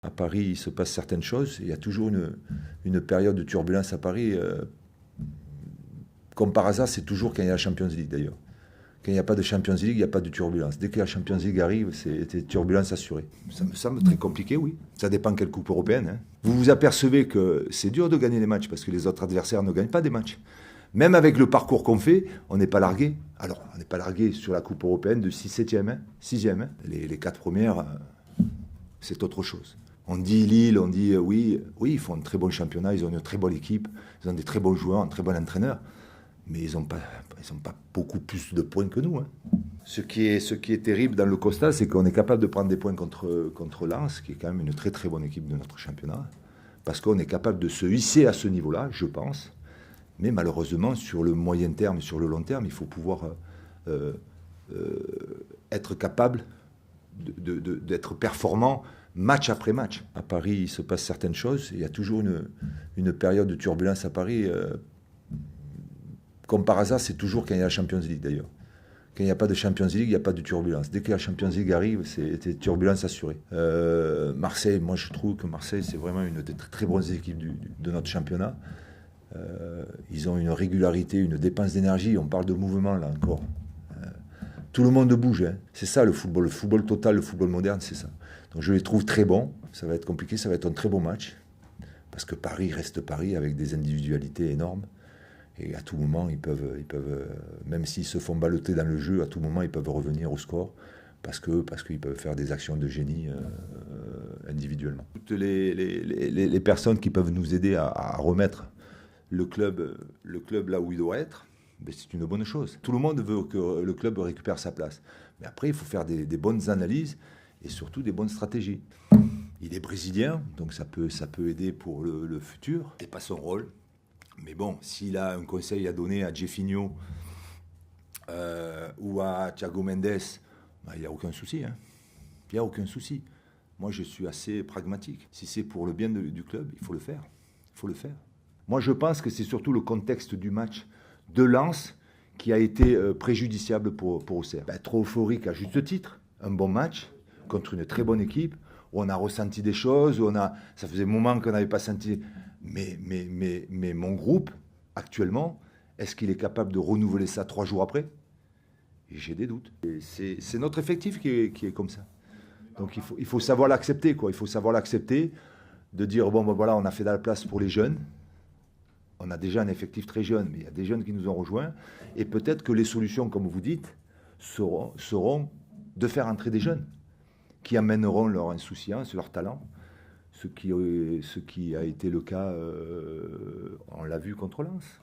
À Paris, il se passe certaines choses. Il y a toujours une période de turbulence à Paris. Comme par hasard, c'est toujours quand il y a la Champions League d'ailleurs. Quand il n'y a pas de Champions League, il n'y a pas de turbulence. Dès que la Champions League arrive, c'est turbulence assurée. Ça me semble très compliqué, oui. Ça dépend quelle coupe européenne. Hein. Vous vous apercevez que c'est dur de gagner les matchs parce que les autres adversaires ne gagnent pas des matchs. Même avec le parcours qu'on fait, on n'est pas largué. Alors, on n'est pas largué sur la coupe européenne de 6-7e, hein, 6e. Hein. Les 4 premières, c'est autre chose. On dit Lille, on dit oui, ils font un très bon championnat, ils ont une très bonne équipe, ils ont des très bons joueurs, un très bon entraîneur. Mais ils n'ont pas beaucoup plus de points que nous. Hein. Ce qui est terrible dans le Costa, c'est qu'on est capable de prendre des points contre Lens, qui est quand même une très très bonne équipe de notre championnat, parce qu'on est capable de se hisser à ce niveau-là, je pense. Mais malheureusement, sur le moyen terme et sur le long terme, il faut pouvoir être capable d'être performant match après match. À Paris, il se passe certaines choses. Il y a toujours une période de turbulence à Paris. Comme par hasard, c'est toujours quand il y a la Champions League d'ailleurs. Quand il n'y a pas de Champions League, il n'y a pas de turbulence. Dès que la Champions League arrive, c'est turbulence assurée. Marseille, moi je trouve que Marseille, c'est vraiment une des très bonnes équipes de notre championnat. Ils ont une régularité, une dépense d'énergie. On parle de mouvement là encore. Tout le monde bouge. Hein. C'est ça le football. Le football total, le football moderne, c'est ça. Donc je les trouve très bons. Ça va être compliqué, ça va être un très bon match. Parce que Paris reste Paris avec des individualités énormes. Et à tout moment, ils peuvent, même s'ils se font balloter dans le jeu, à tout moment, ils peuvent revenir au score parce qu'ils peuvent faire des actions de génie individuellement. Toutes les personnes qui peuvent nous aider à remettre le club là où il doit être, ben c'est une bonne chose. Tout le monde veut que le club récupère sa place. Mais après, il faut faire des bonnes analyses et surtout des bonnes stratégies. Il est brésilien, donc ça peut aider pour le futur. C'est pas son rôle. Mais bon, s'il a un conseil à donner à Jefinho ou à Thiago Mendes, ben, il n'y a aucun souci. Hein. Il n'y a aucun souci. Moi, je suis assez pragmatique. Si c'est pour le bien du club, il faut le faire. Il faut le faire. Moi, je pense que c'est surtout le contexte du match de Lens qui a été préjudiciable pour Auxerre. Ben, trop euphorique à juste titre. Un bon match contre une très bonne équipe où on a ressenti des choses, ça faisait un moment qu'on n'avait pas senti... Mais mon groupe, actuellement, est-ce qu'il est capable de renouveler ça 3 jours après? J'ai des doutes. C'est notre effectif qui est comme ça. Donc il faut savoir l'accepter, quoi. Il faut savoir l'accepter, de dire, bon, ben voilà, on a fait de la place pour les jeunes. On a déjà un effectif très jeune, mais il y a des jeunes qui nous ont rejoints. Et peut-être que les solutions, comme vous dites, seront de faire entrer des jeunes qui amèneront leur insouciance, leur talent. Ce qui a été le cas, on l'a vu contre Lens.